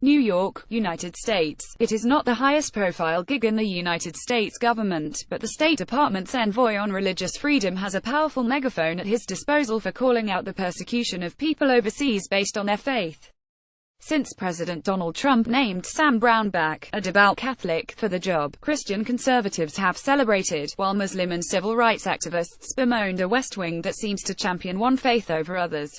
New York, United States. It is not the highest-profile gig in the United States government, but the State Department's envoy on religious freedom has a powerful megaphone at his disposal for calling out the persecution of people overseas based on their faith. Since President Donald Trump named Sam Brownback, a devout Catholic, for the job, Christian conservatives have celebrated, while Muslim and civil rights activists bemoaned a West Wing that seems to champion one faith over others.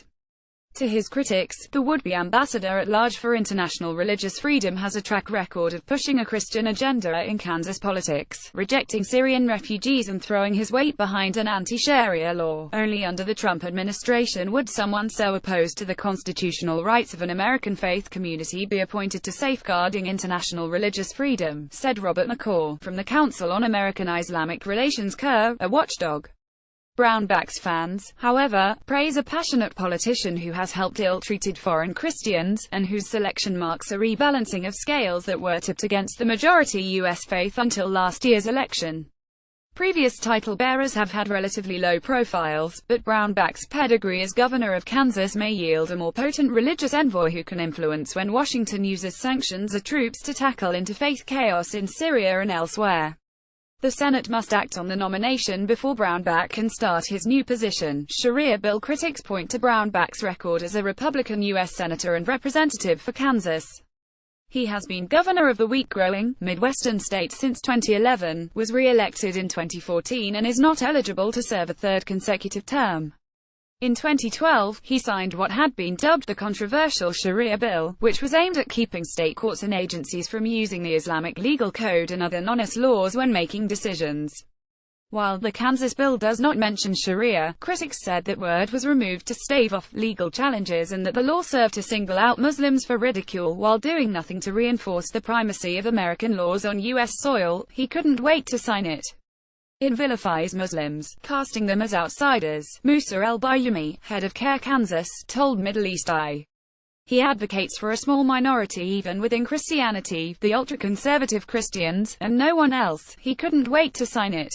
To his critics, the would-be ambassador at large for international religious freedom has a track record of pushing a Christian agenda in Kansas politics, rejecting Syrian refugees and throwing his weight behind an anti-Sharia law. Only under the Trump administration would someone so opposed to the constitutional rights of an American faith community be appointed to safeguarding international religious freedom, said Robert McCaw, from the Council on American-Islamic Relations a watchdog. Brownback's fans, however, praise a passionate politician who has helped ill-treated foreign Christians, and whose selection marks a rebalancing of scales that were tipped against the majority U.S. faith until last year's election. Previous title bearers have had relatively low profiles, but Brownback's pedigree as governor of Kansas may yield a more potent religious envoy who can influence when Washington uses sanctions or troops to tackle interfaith chaos in Syria and elsewhere. The Senate must act on the nomination before Brownback can start his new position. Sharia bill critics point to Brownback's record as a Republican U.S. Senator and representative for Kansas. He has been governor of the wheat-growing, Midwestern state since 2011, was re-elected in 2014 and is not eligible to serve a third consecutive term. In 2012, he signed what had been dubbed the controversial Sharia bill, which was aimed at keeping state courts and agencies from using the Islamic legal code and other non-IS laws when making decisions. While the Kansas bill does not mention Sharia, critics said that word was removed to stave off legal challenges and that the law served to single out Muslims for ridicule while doing nothing to reinforce the primacy of American laws on U.S. soil. He couldn't wait to sign it. It vilifies Muslims, casting them as outsiders, Musa El-Bayoumi, head of CARE Kansas, told Middle East Eye. He advocates for a small minority even within Christianity, the ultra-conservative Christians, and no one else. He couldn't wait to sign it.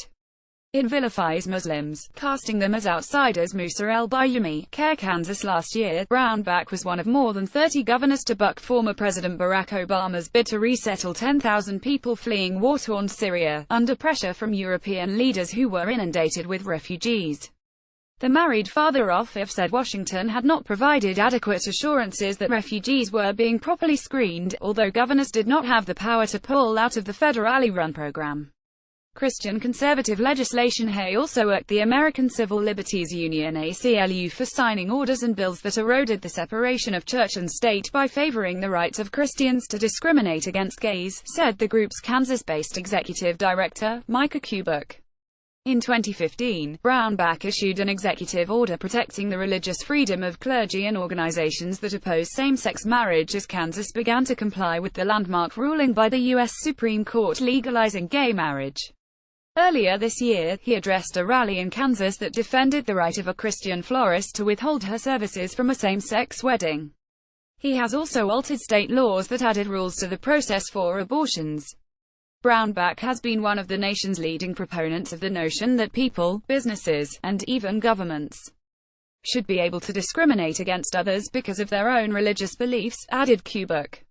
It vilifies Muslims, casting them as outsiders. Musa El-Bayoumi, CARE Kansas. Last year, Brownback was one of more than 30 governors to buck former President Barack Obama's bid to resettle 10,000 people fleeing war-torn Syria, under pressure from European leaders who were inundated with refugees. The married father of five said Washington had not provided adequate assurances that refugees were being properly screened, although governors did not have the power to pull out of the federally run program. Christian conservative legislation hay also irked the American Civil Liberties Union (ACLU) for signing orders and bills that eroded the separation of church and state by favoring the right of Christians to discriminate against gays, said the group's Kansas-based executive director, Micah Kubik. In 2015, Brownback issued an executive order protecting the religious freedom of clergy and organizations that oppose same-sex marriage as Kansas began to comply with the landmark ruling by the U.S. Supreme Court legalizing gay marriage. Earlier this year, he addressed a rally in Kansas that defended the right of a Christian florist to withhold her services from a same-sex wedding. He has also altered state laws that added rules to the process for abortions. Brownback has been one of the nation's leading proponents of the notion that people, businesses, and even governments should be able to discriminate against others because of their own religious beliefs, added Kubik.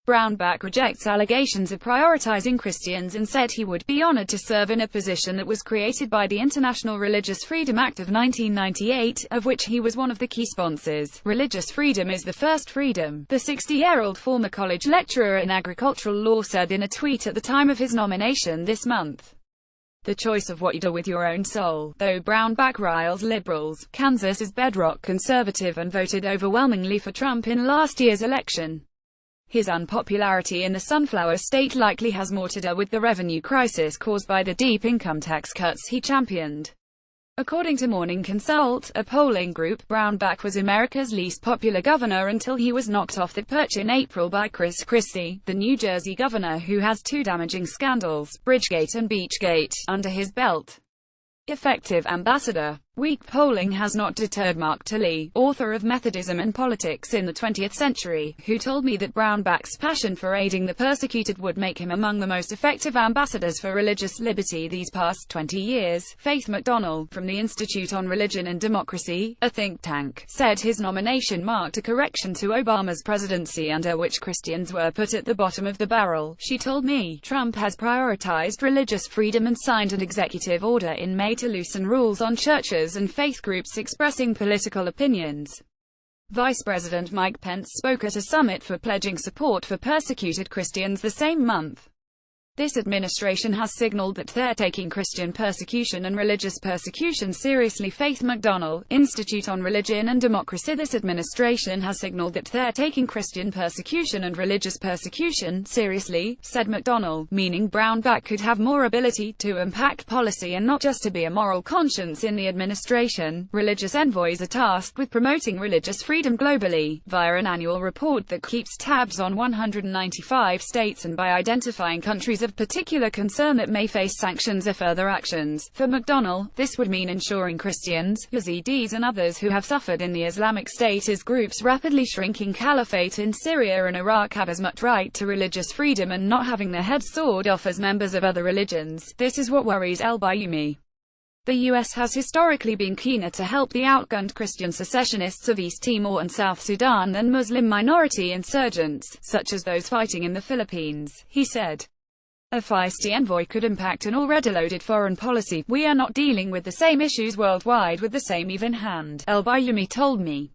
Brownback rejects allegations of prioritizing Christians and said he would be honored to serve in a position that was created by the International Religious Freedom Act of 1998, of which he was one of the key sponsors. Religious freedom is the first freedom, the 60-year-old former college lecturer in agricultural law said in a tweet at the time of his nomination this month. The choice of what you do with your own soul. Though Brownback riles liberals, Kansas is bedrock conservative and voted overwhelmingly for Trump in last year's election. His unpopularity in the Sunflower State likely has more to do with the revenue crisis caused by the deep income tax cuts he championed. According to Morning Consult, a polling group, Brownback was America's least popular governor until he was knocked off the perch in April by Chris Christie, the New Jersey governor who has two damaging scandals, Bridgegate and Beachgate, under his belt. Effective ambassador. Weak polling has not deterred Mark Tully, author of Methodism and Politics in the 20th Century, who told me that Brownback's passion for aiding the persecuted would make him among the most effective ambassadors for religious liberty these past 20 years. Faith McDonnell, from the Institute on Religion and Democracy, a think tank, said his nomination marked a correction to Obama's presidency under which Christians were put at the bottom of the barrel. She told me, Trump has prioritized religious freedom and signed an executive order in May to loosen rules on churches and faith groups expressing political opinions. Vice President Mike Pence spoke at a summit for pledging support for persecuted Christians the same month. This administration has signaled that they're taking Christian persecution and religious persecution seriously. Faith McDonnell, Institute on Religion and Democracy. This administration has signaled that they're taking Christian persecution and religious persecution seriously, said McDonnell, meaning Brownback could have more ability to impact policy and not just to be a moral conscience in the administration. Religious envoys are tasked with promoting religious freedom globally, via an annual report that keeps tabs on 195 states and by identifying countries of particular concern that may face sanctions or further actions. For McDonnell, this would mean ensuring Christians, Yazidis and others who have suffered in the Islamic State as group's rapidly shrinking caliphate in Syria and Iraq have as much right to religious freedom and not having their heads sawed off as members of other religions. This is what worries El-Bayoumi. The U.S. has historically been keener to help the outgunned Christian secessionists of East Timor and South Sudan than Muslim minority insurgents, such as those fighting in the Philippines, he said. A feisty envoy could impact an already loaded foreign policy. We are not dealing with the same issues worldwide with the same even hand, El-Bayoumi told me.